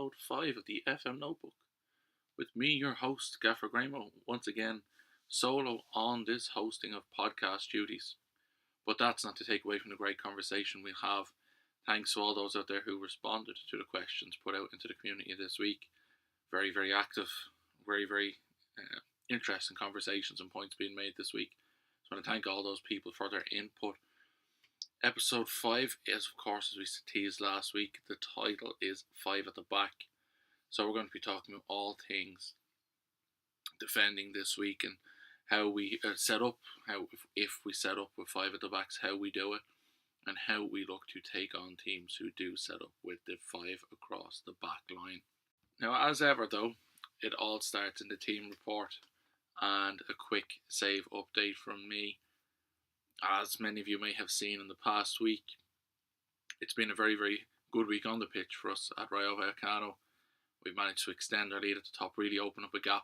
episode 5 of the FM Notebook. With me, your host, Gaffer Gramo, once again, solo on this hosting of podcast duties. But that's not to take away from the great conversation we'll have. Thanks to all those out there who responded to the questions put out into the community this week. Very, very active, very interesting conversations and points being made this week. So I want to thank all those people for their input. Episode 5 is, of course, as we teased last week, the title is 5 at the back. So we're going to be talking about all things defending this week and how we set up, how if we set up with 5 at the backs, how we do it, and how we look to take on teams who do set up with the 5 across the back line. Now, as ever though, it all starts in the team report and a quick save update from me. As many of you may have seen in the past week, it's been a very, very good week on the pitch for us at Rayo Vallecano. We've managed to extend our lead at the top, really open up a gap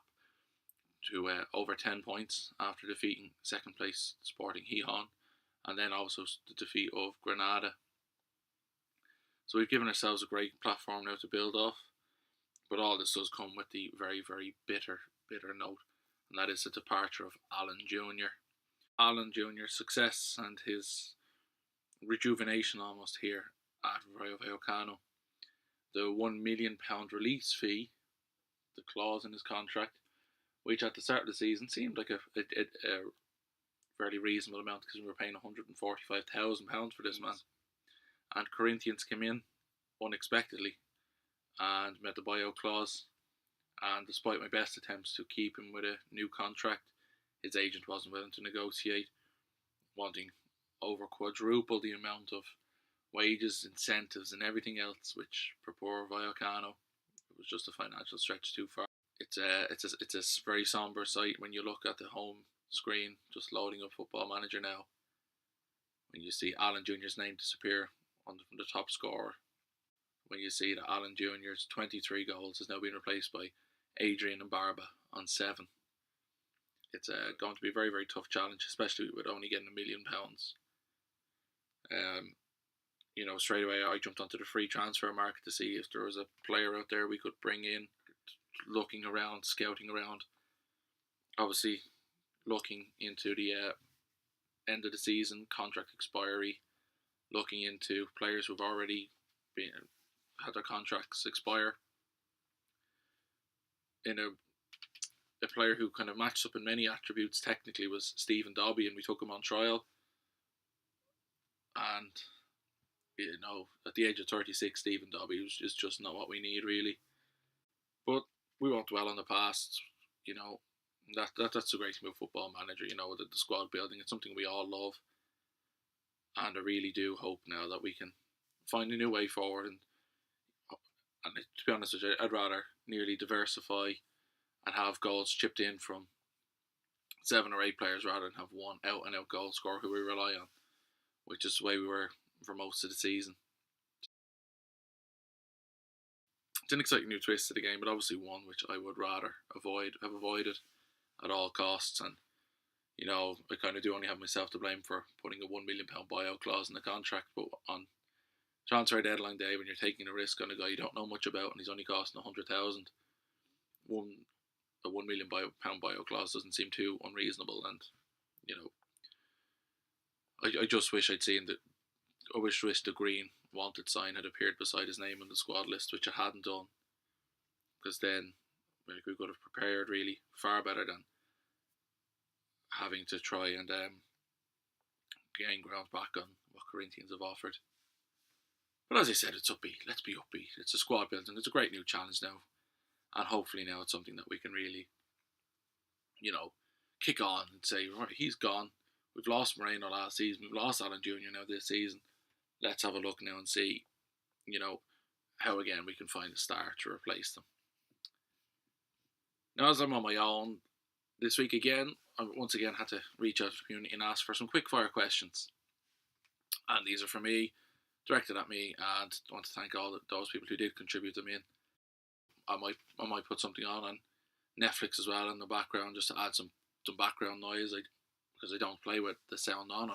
to over 10 points after defeating second place Sporting Gijón, and then also the defeat of Granada. So we've given ourselves a great platform now to build off, but all this does come with the very, very bitter note, and that is the departure of Alan Jr. Alan Jr.'s success and his rejuvenation almost here at Rayo Vallecano. The £1 million release fee, the clause in his contract, which at the start of the season seemed like a fairly reasonable amount because we were paying £145,000 for this man. And Corinthians came in unexpectedly and met the buyout clause, and despite my best attempts to keep him with a new contract, his agent wasn't willing to negotiate, wanting over quadruple the amount of wages, incentives and everything else, which for poor Vallecano, it was just a financial stretch too far. It's a very sombre sight when you look at the home screen, just loading up Football Manager now, when you see Alan Jr.'s name disappear from the top scorer, when you see that Alan Jr.'s 23 goals has now been replaced by Adrian and Barba on 7. It's going to be a very, very tough challenge, especially with only getting £1 million. Straight away I jumped onto the free transfer market to see if there was a player out there we could bring in, looking around, scouting around. Obviously, looking into the end of the season, contract expiry, looking into players who've already had their contracts expire. In a player who kind of matched up in many attributes technically was Stephen Dobby, and we took him on trial. And, at the age of 36, Stephen Dobby is just not what we need, really. But we won't dwell on the past. That's the great thing about Football Manager, the squad building. It's something we all love. And I really do hope now that we can find a new way forward. And to be honest with you, I'd rather nearly diversify and have goals chipped in from 7 or 8 players rather than have one out-and-out goal scorer who we rely on, which is the way we were for most of the season. It's an exciting new twist to the game, but obviously one which I would rather have avoided at all costs. And, I kind of do only have myself to blame for putting a £1 million buyout clause in the contract, but on transfer deadline day, when you're taking a risk on a guy you don't know much about and he's only costing £100,000, a £1 million buyout clause doesn't seem too unreasonable. And I just wish I'd seen I wish the green wanted sign had appeared beside his name on the squad list, which it hadn't done, because then we could have prepared really far better than having to try and gain ground back on what Corinthians have offered. But as I said, it's upbeat. Let's be upbeat. It's a squad building. It's a great new challenge now. And hopefully now it's something that we can really, kick on and say, right, he's gone. We've lost Moreno last season. We've lost Alan Jr. now this season. Let's have a look now and see, how again we can find a star to replace them. Now, as I'm on my own this week again, I once again had to reach out to the community and ask for some quickfire questions. And these are for me, directed at me, and I want to thank all those people who did contribute them in. I might put something on Netflix as well in the background just to add some background noise, because I don't play with the sound on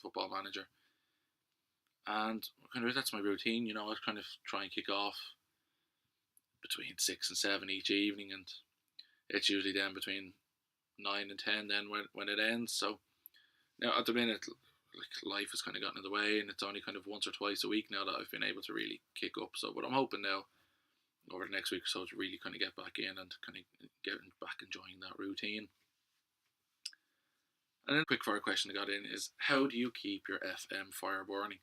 Football Manager. And kind of that's my routine, I kind of try and kick off between 6 and 7 each evening, and it's usually then between 9 and 10 then when it ends. So now at the minute, like, life has kind of gotten in the way, and it's only kind of once or twice a week now that I've been able to really kick up. So, but I'm hoping now over the next week or so to really kind of get back in and kind of get back enjoying that routine. And then the quickfire question I got in is, how do you keep your FM fire burning?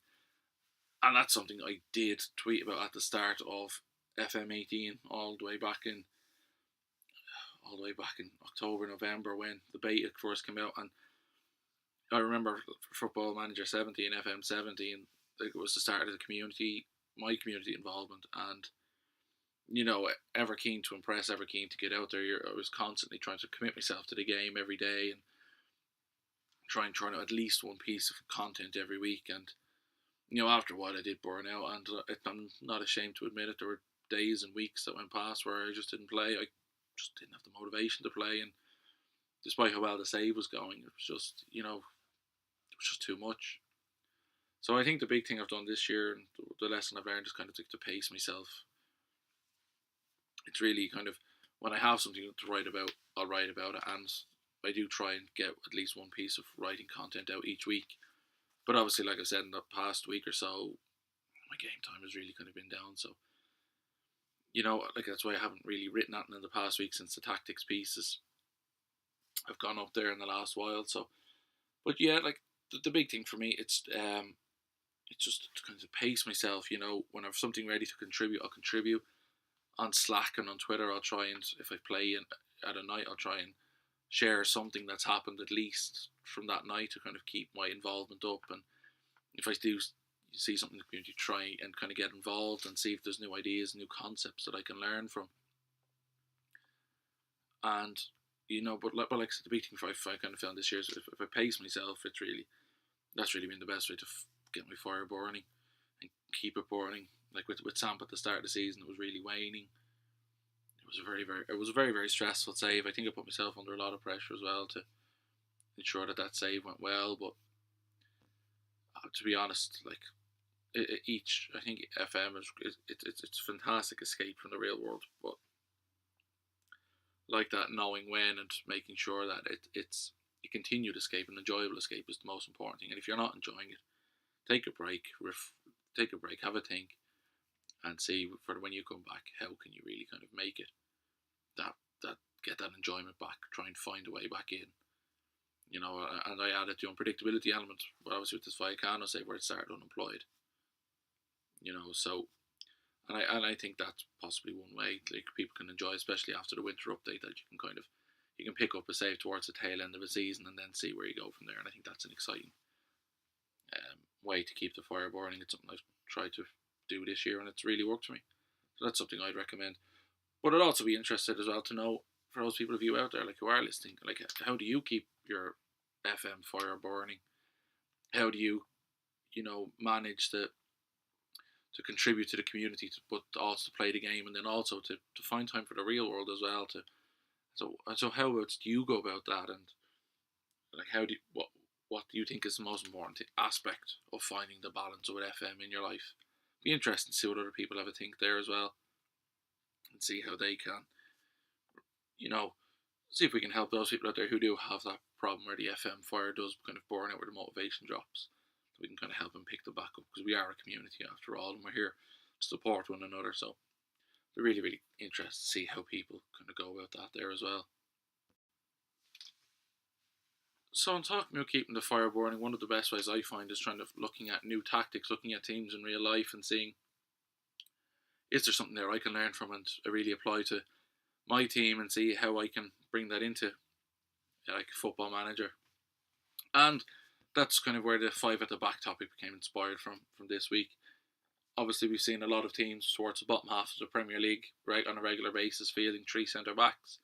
And that's something I did tweet about at the start of FM18, all the way back in October, November, when the beta first came out. And I remember Football Manager 17, FM 17, it was the start of my community involvement, and ever keen to impress, ever keen to get out there. I was constantly trying to commit myself to the game every day and trying out at least one piece of content every week. And after a while I did burn out, and I'm not ashamed to admit it. There were days and weeks that went past where I just didn't play. I just didn't have the motivation to play, and despite how well the save was going, it was just too much. So I think the big thing I've done this year, and the lesson I've learned, is kind of to pace myself. It's really kind of, when I have something to write about, I'll write about it, and I do try and get at least one piece of writing content out each week. But obviously, like I said, in the past week or so, my game time has really kind of been down. So, like, that's why I haven't really written anything in the past week, since the tactics pieces have gone up there in the last while. So, but yeah, like, the big thing for me, it's just to kind of pace myself. When I have something ready to contribute, I'll contribute. On Slack and on Twitter, I'll try and, if I play at a night, I'll try and share something that's happened at least from that night to kind of keep my involvement up. And if I do see something in the community, try and kind of get involved and see if there's new ideas, new concepts that I can learn from. And but like I said, the big thing I kind of found this year is, if I pace myself, that's really been the best way to get my fire burning and keep it burning. Like with Samp at the start of the season, it was really waning. It was a very, very stressful save. I think I put myself under a lot of pressure as well to ensure that save went well. But to be honest, like, I think FM it's a fantastic escape from the real world. But like that, knowing when and making sure that it's a continued escape, an enjoyable escape, is the most important thing. And if you're not enjoying it, take a break, have a think, and see for when you come back, how can you really kind of make it that get that enjoyment back, try and find a way back in. And I added the unpredictability element, but obviously with this Vallecano save where it started unemployed. So and I think that's possibly one way, like, people can enjoy, especially after the winter update, that you can pick up a save towards the tail end of a season and then see where you go from there. And I think that's an exciting way to keep the fire burning. It's something I've tried to do this year, and it's really worked for me. So that's something I'd recommend. But I'd also be interested as well to know, for those people of you out there, like, who are listening, like, how do you keep your FM fire burning? How do you manage to contribute to the community, but also to play the game, and then also to find time for the real world as well? So how do you go about that? And like, what do you think is the most important aspect of finding the balance with FM in your life? Be interesting to see what other people have a think there as well, and see how they can, see if we can help those people out there who do have that problem where the FM fire does kind of burn out, where the motivation drops. So we can kind of help them pick them back up, because we are a community after all, and we're here to support one another. So we're really, really interested to see how people kind of go about that there as well. So in talking about keeping the fire burning, one of the best ways I find is looking at new tactics, looking at teams in real life, and seeing, is there something there I can learn from and I really apply to my team, and see how I can bring that into, like, Football Manager. And that's kind of where the 5 at the back topic became inspired from this week. Obviously, we've seen a lot of teams towards the bottom half of the Premier League, right, on a regular basis, fielding 3 centre backs,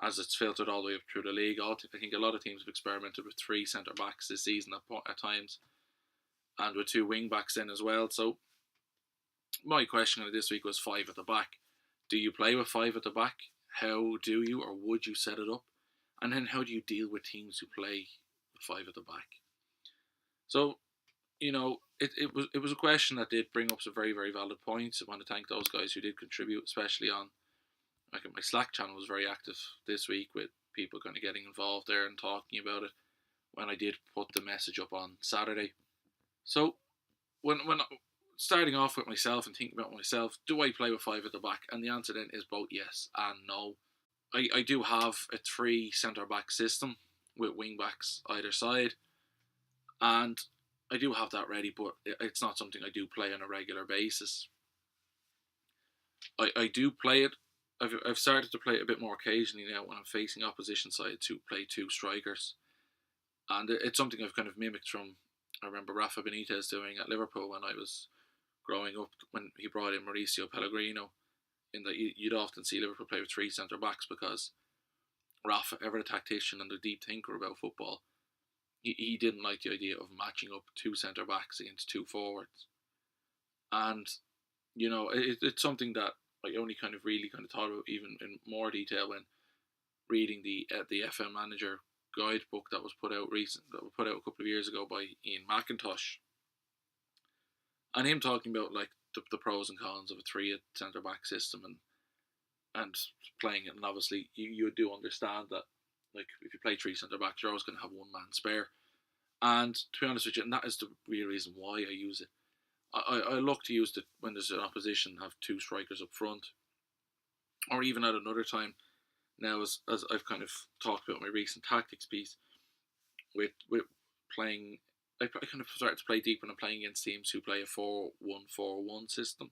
as it's filtered all the way up through the league. I think a lot of teams have experimented with 3 centre backs this season at times, and with 2 wing backs in as well. So my question this week was 5 at the back. Do you play with 5 at the back? How do you, or would you set it up? And then how do you deal with teams who play with 5 at the back? So it was a question that did bring up some very, very valid points. I want to thank those guys who did contribute, especially on like my Slack channel was very active this week with people kind of getting involved there and talking about it when I did put the message up on Saturday. So when starting off with myself and thinking about myself, do I play with five at the back? And the answer then is both yes and no. I do have a three centre back system with wing backs either side, and I do have that ready, but it's not something I do play on a regular basis. I do play it. I've started to play it a bit more occasionally now when I'm facing opposition side to play two strikers, and it's something I've kind of mimicked from. I remember Rafa Benitez doing at Liverpool when I was growing up when he brought in Mauricio Pellegrino. In that you'd often see Liverpool play with three centre backs because Rafa, ever a tactician and a deep thinker about football, he didn't like the idea of matching up two centre backs against two forwards, and it's something that I only kind of really kind of thought about even in more detail when reading the FM Manager guidebook that was put out a couple of years ago by Ian McIntosh, and him talking about like the pros and cons of a three at centre back system and playing it, and obviously you do understand that like if you play three centre backs, you're always going to have one man spare. And to be honest with you, and that is the real reason why I use it. I look to use it when there's an opposition, have two strikers up front, or even at another time. Now, as I've kind of talked about my recent tactics piece, with playing, I kind of started to play deep when I'm playing against teams who play a 4-1-4-1 system.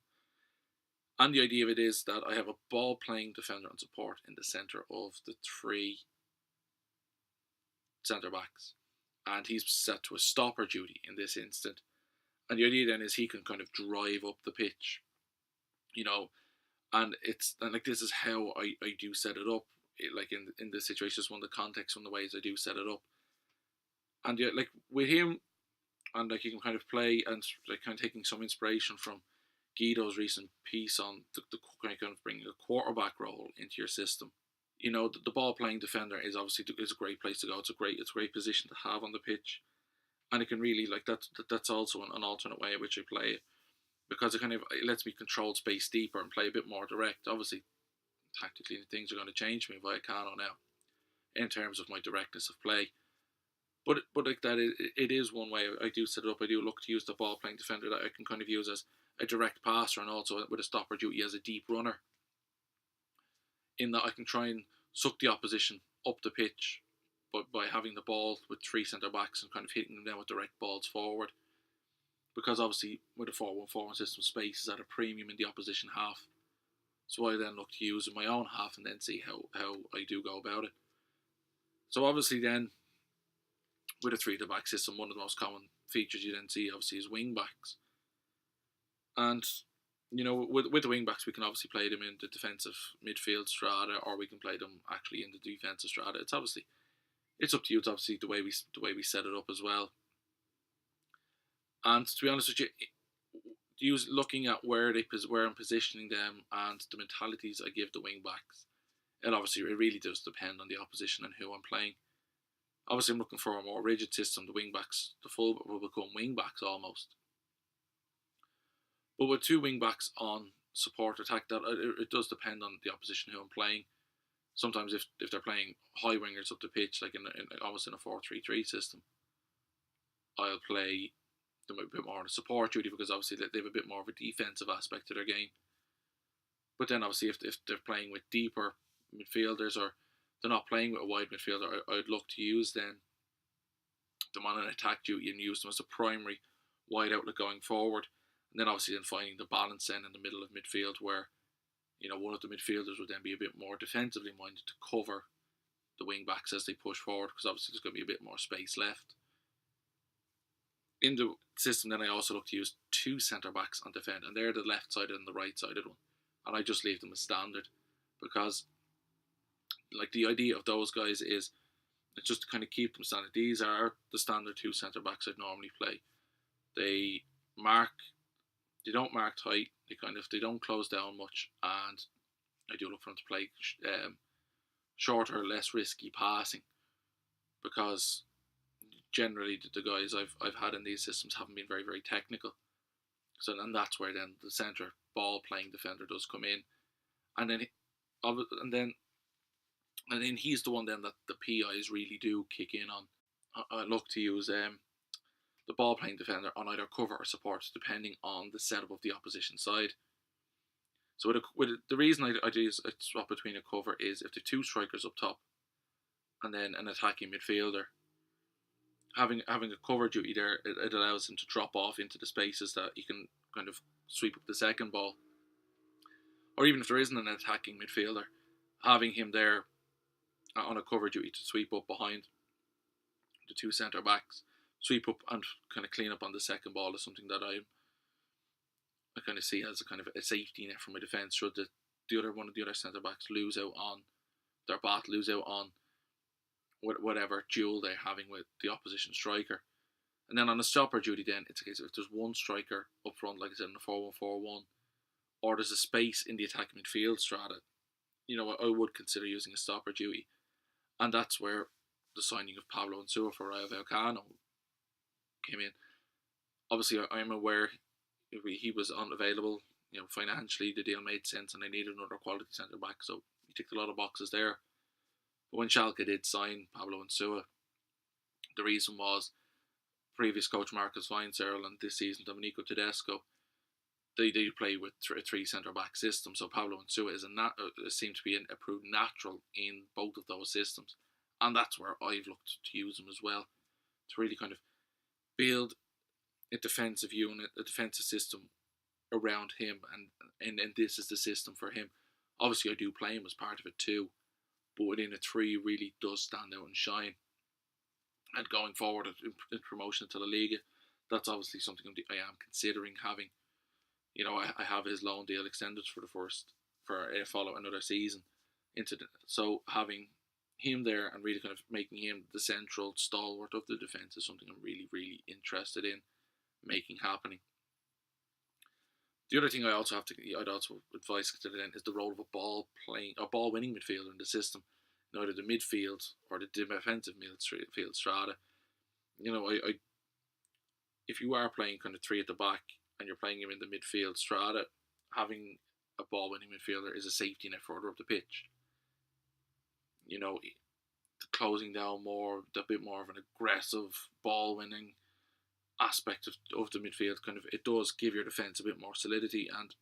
And the idea of it is that I have a ball playing defender and support in the centre of the three centre backs, and he's set to a stopper duty in this instant. And the idea then is he can kind of drive up the pitch, and like this is how I do set it up. Like in this situation, just one of the context, one of the ways I do set it up. And like with him, and like you can kind of play and like kind of taking some inspiration from Guido's recent piece on the kind of bringing a quarterback role into your system. The ball playing defender is obviously is a great place to go. It's a great position to have on the pitch, and it can really like that's also an alternate way in which I play it, because it lets me control space deeper and play a bit more direct. Obviously, tactically things are going to change me via Cano now in terms of my directness of play. But like that, it is one way I do set it up. I do look to use the ball playing defender that I can kind of use as a direct passer and also with a stopper duty as a deep runner. In that I can try and suck the opposition up the pitch by having the ball with three centre backs and kind of hitting them down with direct balls forward. Because obviously with a 4-1-4-1 system, space is at a premium in the opposition half. So I then look to use in my own half and then see how I do go about it. So obviously then, with a three at the back system, one of the most common features you then see obviously is wing backs. And with the wing backs, we can obviously play them in the defensive midfield strata, or we can play them actually in the defensive strata. It's up to you. It's obviously the way we set it up as well. And to be honest with you, looking at where I'm positioning them and the mentalities I give the wing backs, it really does depend on the opposition and who I'm playing. Obviously, I'm looking for a more rigid system. The wing backs, the full will become wing backs almost. But with two wing backs on support attack, that it does depend on the opposition who I'm playing. Sometimes if they're playing high wingers up the pitch, like almost in a 4-3-3 system, I'll play them a bit more on a support duty because obviously they have a bit more of a defensive aspect to their game. But then obviously if they're playing with deeper midfielders or they're not playing with a wide midfielder, I'd look to use then them on an attack duty and use them as a primary wide outlet going forward. And then obviously then finding the balance then in the middle of midfield where one of the midfielders would then be a bit more defensively minded to cover the wing backs as they push forward, because obviously there's going to be a bit more space left. In the system then I also look to use two centre backs on defend, and they're the left sided and the right sided one, and I just leave them as standard because like the idea of those guys is it's just to kind of keep them standard. These are the standard two centre backs I'd normally play. They don't mark tight. They don't close down much, and I do look for them to play shorter, less risky passing, because generally the guys I've had in these systems haven't been very, very technical. So and that's where then the centre ball playing defender does come in, and then and then and then he's the one then that the PIs really do kick in on. I look to use the ball playing defender on either cover or support, depending on the setup of the opposition side. So the reason I do is I swap between a cover is if the two strikers up top and then an attacking midfielder, having a cover duty there, it allows him to drop off into the spaces that you can kind of sweep up the second ball. Or even if there isn't an attacking midfielder, having him there on a cover duty to sweep up behind the two centre backs, sweep up and kind of clean up on the second ball is something that I kind of see as a kind of a safety net for my defence should the other one of the other centre backs lose out on their bat, lose out on whatever duel they're having with the opposition striker. And then on a stopper duty, then it's a case of if there's one striker up front, like I said, in a 4-1-4-1, or there's a space in the attacking midfield strata, I would consider using a stopper duty. And that's where the signing of Pablo Insua for Rayo Vallecano came in. Obviously, I'm aware he was unavailable. Financially, the deal made sense, and they needed another quality centre back, so he ticked a lot of boxes there. But when Schalke did sign Pablo Insua, the reason was previous coach Marcus Weinzierl and this season Domenico Tedesco, they play with a three centre back system. So Pablo Insua seemed to be a proven natural in both of those systems, and that's where I've looked to use him as well, to really kind of build a defensive unit, a defensive system around him, and this is the system for him. Obviously, I do play him as part of it too, but within a three really does stand out and shine. And going forward in promotion to La Liga, that's obviously something I am considering having. I have his loan deal extended for a follow another season so having him there and really kind of making him the central stalwart of the defence is something I'm really, really interested in making happening. The other thing I'd also advise consider then is the role of a ball winning midfielder in the system, either the midfield or the defensive midfield strata. If you are playing kind of three at the back and you're playing him in the midfield strata, having a ball winning midfielder is a safety net further up the pitch. Closing down more, a bit more of an aggressive ball winning aspect of the midfield, kind of it does give your defence a bit more solidity. And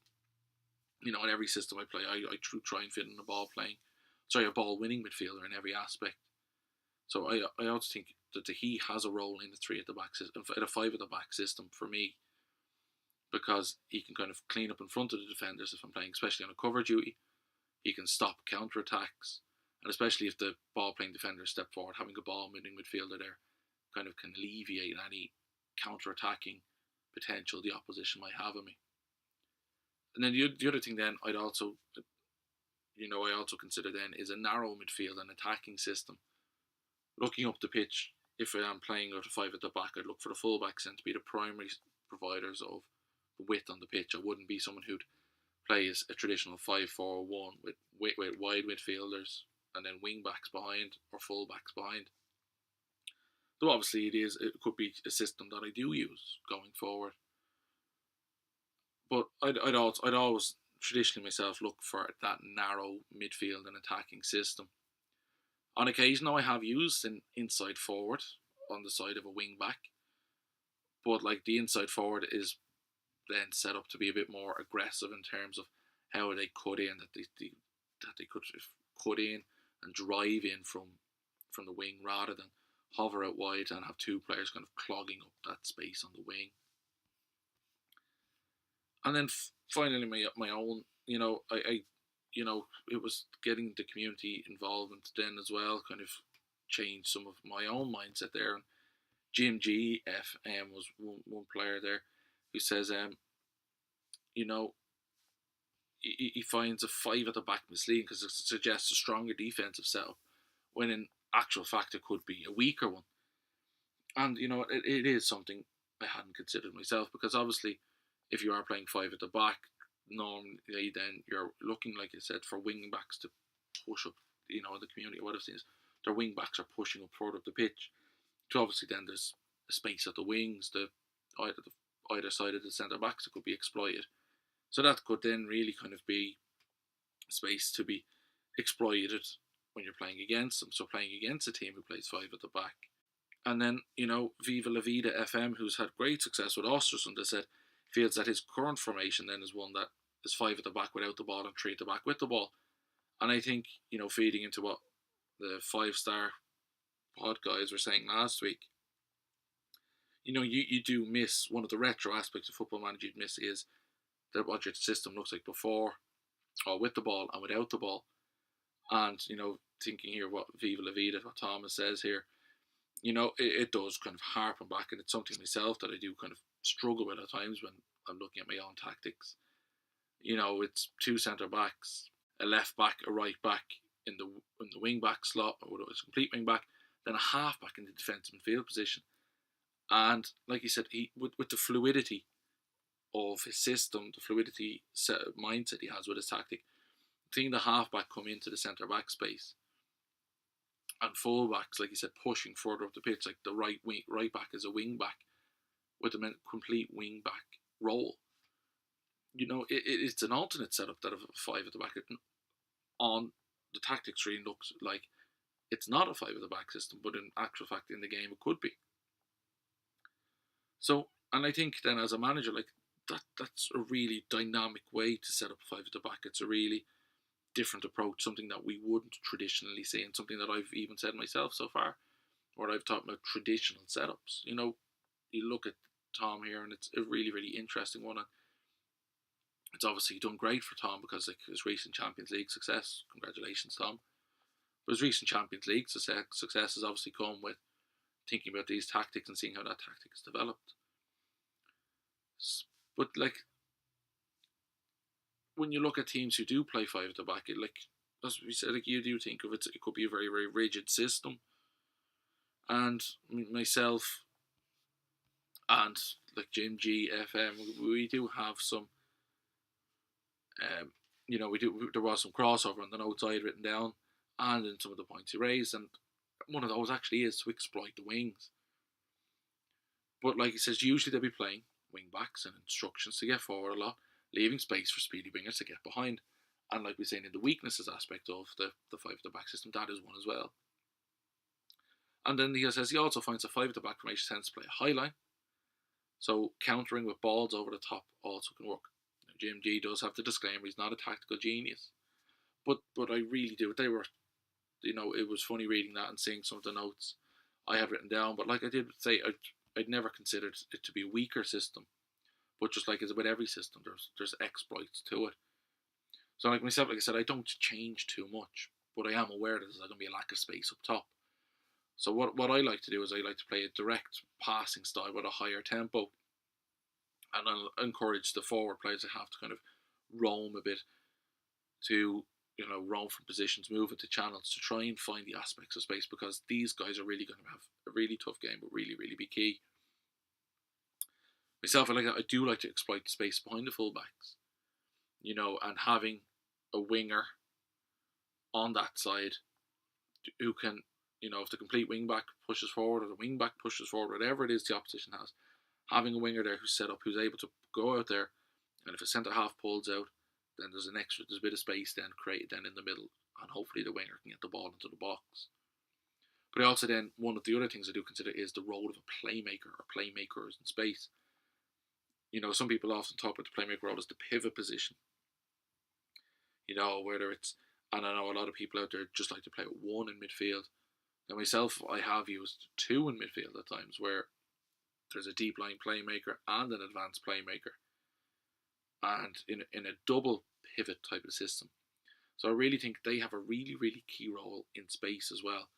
in every system I play, I try and fit in a ball winning midfielder in every aspect. So I also think that he has a role in the three at the back system, in a five at the back system for me, because he can kind of clean up in front of the defenders if I'm playing, especially on a cover duty. He can stop counter attacks, and especially if the ball playing defenders step forward, having a ball winning midfielder there kind of can alleviate any counter attacking potential the opposition might have on me. And then the other thing then I also consider then is a narrow midfield and attacking system. Looking up the pitch, if I am playing out of five at the back, I'd look for the full-backs then to be the primary providers of the width on the pitch. I wouldn't be someone who'd play a traditional 5-4-1 with wide midfielders and then wing-backs behind or full-backs behind. Though obviously it could be a system that I do use going forward. But I'd always traditionally myself look for that narrow midfield and attacking system. On occasion, I have used an inside forward on the side of a wing back, but like the inside forward is then set up to be a bit more aggressive in terms of how they cut in, that they could cut in and drive in from the wing rather than hover out wide and have two players kind of clogging up that space on the wing. And then finally, my own, it was getting the community involvement then as well, kind of changed some of my own mindset there. And Jim GFM was one player there who says, he finds a five at the back misleading because it suggests a stronger defensive setup, when in actual fact it could be a weaker one. And it is something I hadn't considered myself, because obviously if you are playing five at the back, normally then you're looking, like I said, for wing backs to push up. The community, what I've seen is their wing backs are pushing up further up the pitch So obviously then there's a space at the wings, either side of the centre backs that could be exploited. So that could then really kind of be space to be exploited when you're playing against them. So playing against a team who plays five at the back. And then, Viva La Vida FM, who's had great success with Ostersund, has said feels that his current formation then is one that is five at the back without the ball and three at the back with the ball. And I think, feeding into what the 5-star pod guys were saying last week, you do miss one of the retro aspects of Football Manager you'd miss is that what your system looks like before or with the ball and without the ball. And, thinking here what Viva La Vida, what Thomas says here, it does kind of harpen back, and it's something myself that I do kind of struggle with at times when I'm looking at my own tactics. It's two centre backs, a left back, a right back in the wing back slot, or it's a complete wing back, then a half back in the defensive midfield position. And like you said, he with the fluidity of his system, the fluidity mindset he has with his tactic, seeing the half back come into the centre back space, and full backs, like you said, pushing further up the pitch, like the right back is a wing back with a complete wing back role. It's an alternate setup that of a five at the back. On the tactics really looks like it's not a five at the back system, but in actual fact in the game it could be. So, and I think then as a manager, like that's a really dynamic way to set up five at the back. It's a really different approach, something that we wouldn't traditionally see, and something that I've even said myself so far, where I've talked about traditional setups. You look at Tom here, and it's a really, really interesting one. And it's obviously done great for Tom because his recent Champions League success. Congratulations, Tom. But his recent Champions League success has obviously come with thinking about these tactics and seeing how that tactic is developed. But when you look at teams who do play five at the back, as we said, you do think of it. It could be a very, very rigid system. And myself and Jim G FM, we do have some. There was some crossover on the notes I had written down, and in some of the points he raised, and one of those actually is to exploit the wings. But like he says, usually they'll be playing wing backs and instructions to get forward a lot, leaving space for speedy wingers to get behind. And like we're saying, in the weaknesses aspect of the five at the back system, that is one as well. And then he says he also finds a five at the back formation tends to play a high line, so countering with balls over the top also can work. Jim G does have the disclaimer, he's not a tactical genius. But I really do. They were, it was funny reading that and seeing some of the notes I had written down. But like I did say, I'd never considered it to be a weaker system. But just like with every system, there's exploits to it. So like myself, like I said, I don't change too much. But I am aware that there's going to be a lack of space up top. So what I like to do is I like to play a direct passing style with a higher tempo. And I'll encourage the forward players to have to kind of roam a bit, to roam from positions, move into channels to try and find the aspects of space, because these guys are really going to have a really tough game, but really, really be key. Myself, I do like to exploit the space behind the fullbacks, and having a winger on that side who can, if the complete wing back pushes forward or the wing back pushes forward, whatever it is the opposition has, having a winger there who's set up, who's able to go out there, and if a centre half pulls out, then there's a bit of space then created then in the middle, and hopefully the winger can get the ball into the box. But I also then, one of the other things I do consider is the role of a playmaker or playmakers in space. Some people often talk about the playmaker role as the pivot position. Whether it's, and I know a lot of people out there just like to play with one in midfield. Now myself, I have used two in midfield at times, where there's a deep line playmaker and an advanced playmaker, and in a double pivot type of system. So I really think they have a really, really key role in space as well.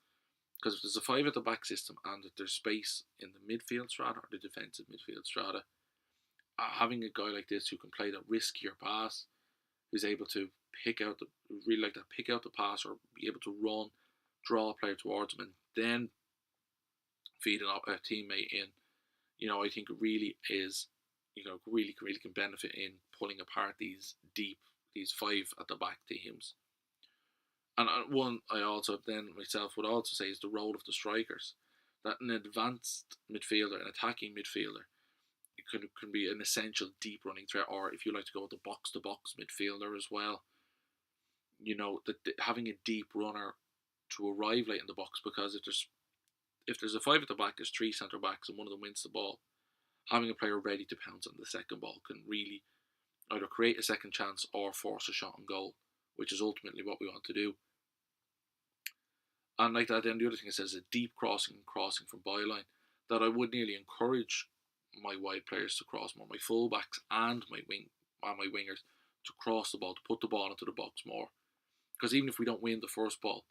Because if there's a five at the back system and if there's space in the midfield strata or the defensive midfield strata, having a guy like this who can play that riskier pass, who's able to pick out the pass, or be able to run, draw a player towards him, and then feed a teammate in, I think it really is, really, really can benefit in pulling apart these five at the back teams. And one I also then myself would also say is the role of the strikers. that an advanced midfielder, an attacking midfielder, it can be an essential deep running threat, or if you like to go with the box to box midfielder as well. That having a deep runner to arrive late in the box, because if there's a five at the back, there's three centre backs, and one of them wins the ball. Having a player ready to pounce on the second ball can really either create a second chance or force a shot on goal, which is ultimately what we want to do. And like that, then the other thing it says is a deep crossing from byline, that I would nearly encourage my wide players to cross more, my fullbacks and my wingers to cross the ball, to put the ball into the box more. Because even if we don't win the first ball,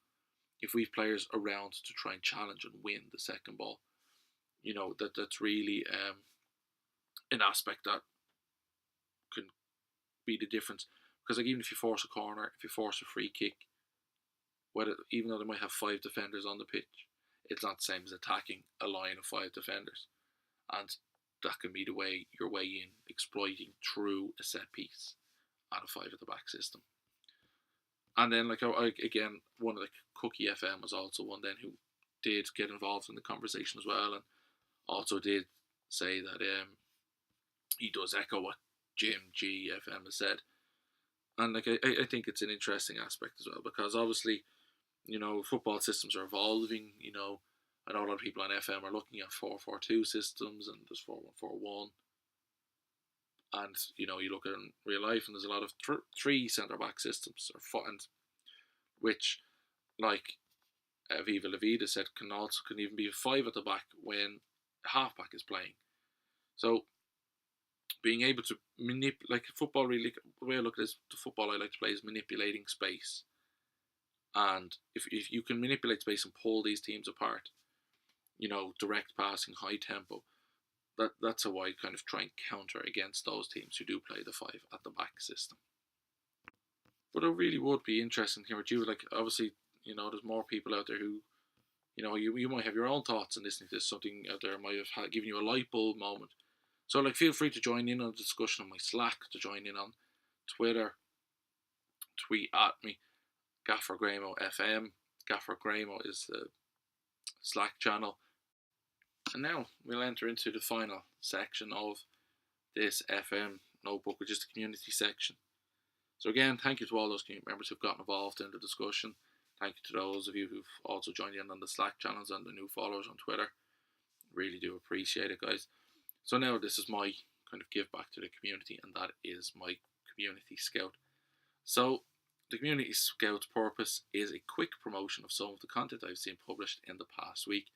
if we have players around to try and challenge and win the second ball, that's really an aspect that can be the difference. Because like even if you force a corner, if you force a free kick, even though they might have 5 defenders on the pitch, it's not the same as attacking a line of 5 defenders, and that can be your way in, exploiting through a set piece at a 5 at the back system. And then again, one of the Cookie FM was also one then who did get involved in the conversation as well, and also did say that he does echo what Jim G FM has said. And I think it's an interesting aspect as well, because obviously, football systems are evolving. I know a lot of people on FM are looking at 4-4-2 systems, and there's 4-1-4-1. And, you look at it in real life, and there's a lot of 3 centre-back systems, which, like Viva La Vida said, can even be a 5 at the back when a half-back is playing. So, being able to manipulate, football really, the way I look at it is, the football I like to play is manipulating space. And if you can manipulate space and pull these teams apart, direct passing, high tempo, that's how I kind of try and counter against those teams who do play the 5 at the back system. But it really would be interesting to hear what you, obviously, there's more people out there who, you might have your own thoughts on listening to this. Something out there might have given you a light bulb moment. So, feel free to join in on the discussion on my Slack, to join in on Twitter, tweet at me, Gaffer Gramo FM. Gaffer Gramo is the Slack channel. And now we'll enter into the final section of this FM notebook, which is the community section. So again, thank you to all those community members who've gotten involved in the discussion. Thank you to those of you who've also joined in on the Slack channels and the new followers on Twitter. Really do appreciate it, guys. So now this is my kind of give back to the community, and that is my Community Scout. So the Community Scout's purpose is a quick promotion of some of the content I've seen published in the past week.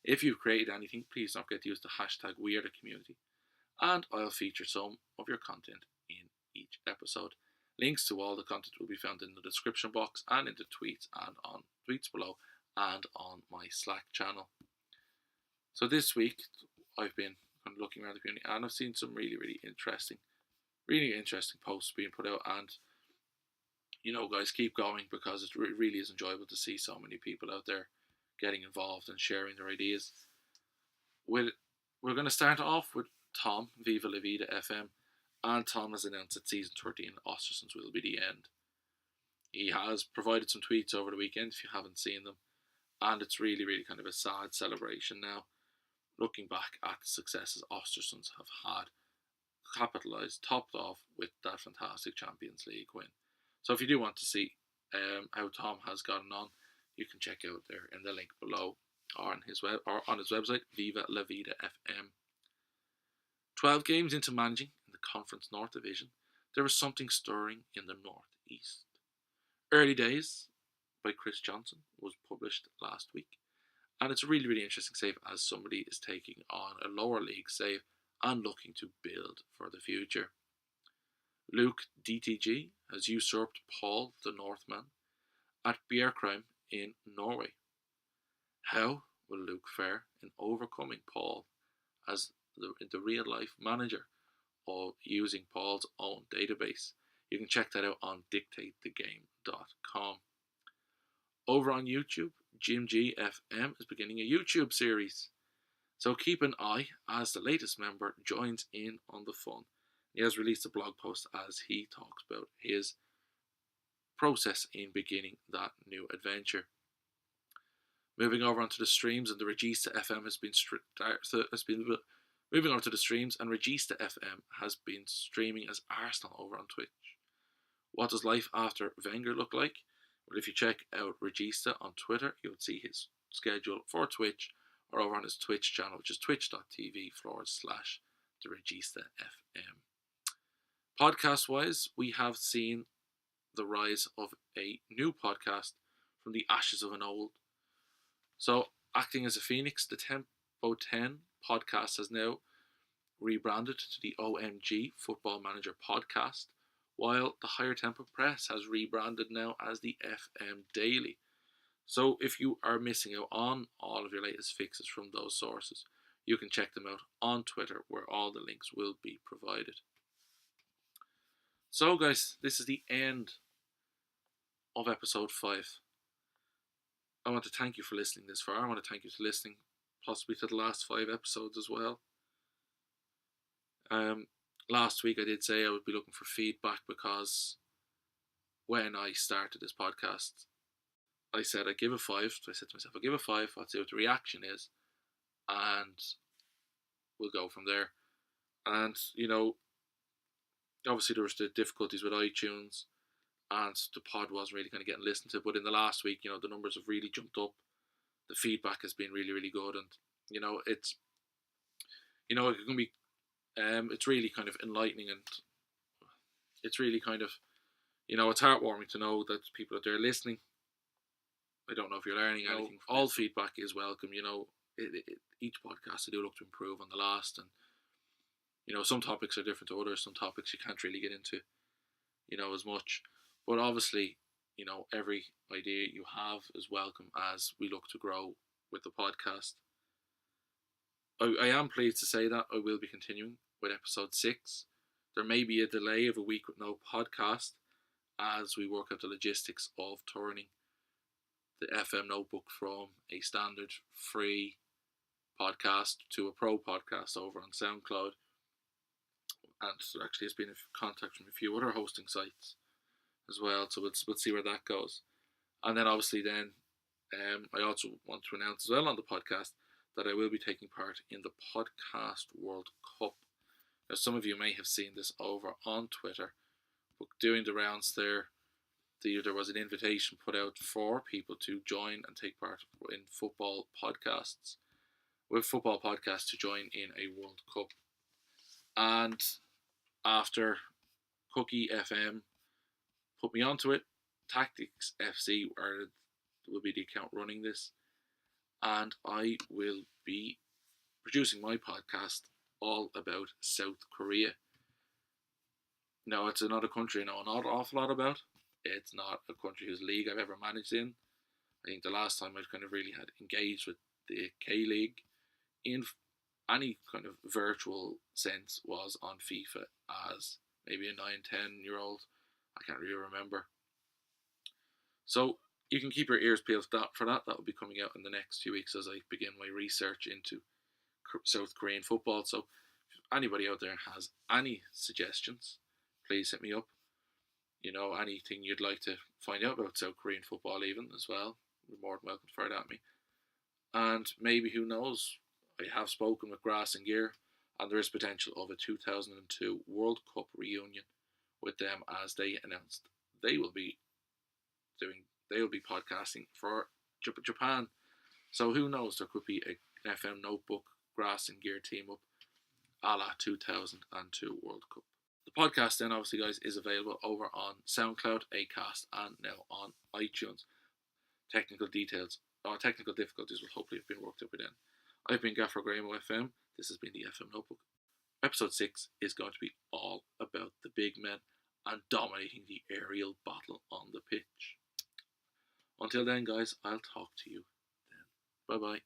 If you've created anything, please don't forget to use the hashtag #WeAreTheCommunity, and I'll feature some of your content in each episode. Links to all the content will be found in the description box and in the tweets and on tweets below and on my Slack channel. So this week I've been kind of looking around the community, and I've seen some really interesting posts being put out. And guys, keep going, because it really is enjoyable to see so many people out there getting involved and sharing their ideas. We're going to start off with Tom, Viva La Vida FM, and Tom has announced that season 13 of Ostersund will be the end. He has provided some tweets over the weekend, if you haven't seen them, and it's really kind of a sad celebration now, looking back at the successes Ostersund have had, capitalised, topped off with that fantastic Champions League win. So if you do want to see how Tom has gotten on, you can check out there in the link below, or on his website, Viva La Vida FM. 12 games into managing in the Conference North Division, there is something stirring in the North East. Early Days by Chris Johnson was published last week, and it's a really interesting save, as somebody is taking on a lower league save and looking to build for the future. Luke DTG has usurped Paul the Northman at Bjerkreim in Norway. How will Luke fare in overcoming Paul as the real life manager, or using Paul's own database? You can check that out on dictatethegame.com. Over on YouTube, Jim G FM is beginning a YouTube series, so keep an eye as the latest member joins in on the fun. He has released a blog post as he talks about his process in beginning that new adventure. Moving over onto the streams, and the Regista FM has been moving on to the streams, and Regista FM has been streaming as Arsenal over on Twitch. What does life after Wenger look like? Well, if you check out Regista on Twitter, you'll see his schedule for Twitch, or over on his Twitch channel, which is twitch.tv/the Regista FM. Podcast-wise, we have seen the rise of a new podcast from the ashes of an old. So, acting as a phoenix, the Tempo 10 podcast has now rebranded to the OMG Football Manager podcast, while the Higher Tempo Press has rebranded now as the FM Daily. So if you are missing out on all of your latest fixes from those sources, you can check them out on Twitter, where all the links will be provided. So guys, this is the end of episode 5. I want to thank you for listening this far. I want to thank you for listening possibly to the last 5 episodes as well. Last week I did say I would be looking for feedback, because when I started this podcast, I said I'd give a 5. So I said to myself, I'll give a 5, I'll see what the reaction is, and we'll go from there. And, you know, obviously there was the difficulties with iTunes, and the pod wasn't really kind of getting listened to, but in the last week, you know, the numbers have really jumped up. The feedback has been really, really good, and, you know, it's, you know, it can be, it's really kind of enlightening, and it's really kind of, you know, it's heartwarming to know that people out there listening. I don't know if you're learning anything. All feedback is welcome. You know, each podcast I do look to improve on the last, and, you know, some topics are different to others. Some topics you can't really get into, you know, as much. But obviously, you know, every idea you have is welcome as we look to grow with the podcast. I am pleased to say that I will be continuing with episode 6. There may be a delay of a week with no podcast as we work out the logistics of turning the FM Notebook from a standard free podcast to a pro podcast over on SoundCloud. And there actually has been contact from a few other hosting sites as well, so we'll see where that goes. And then obviously then I also want to announce as well on the podcast that I will be taking part in the Podcast World Cup. Now, some of you may have seen this over on Twitter, but doing the rounds there was an invitation put out for people to join and take part in football podcasts, to join in a World Cup. And after Cookie FM put me onto it, Tactics FC will be the account running this, and I will be producing my podcast all about South Korea. Now, it's another country I know not an awful lot about. It's not a country whose league I've ever managed in. I think the last time I kind of really had engaged with the K-League in any kind of virtual sense was on FIFA as maybe a 9-10-year-old. I can't really remember. So you can keep your ears peeled for that. That will be coming out in the next few weeks as I begin my research into South Korean football. So if anybody out there has any suggestions, please hit me up. You know, anything you'd like to find out about South Korean football even as well, you're more than welcome to fire it at me. And maybe, who knows, I have spoken with Grass and Gear, and there is potential of a 2002 World Cup reunion with them, as they announced they will be podcasting for Japan. So who knows, there could be a FM Notebook Grass and Gear team up a la 2002 World Cup. The podcast then, obviously, guys, is available over on SoundCloud, Acast, and now on iTunes. Technical difficulties will hopefully have been worked out by then. I've been Gaffer Grahamo FM. This has been the FM Notebook. Episode 6 is going to be all about the big men and dominating the aerial battle on the pitch. Until then, guys, I'll talk to you then. Bye-bye.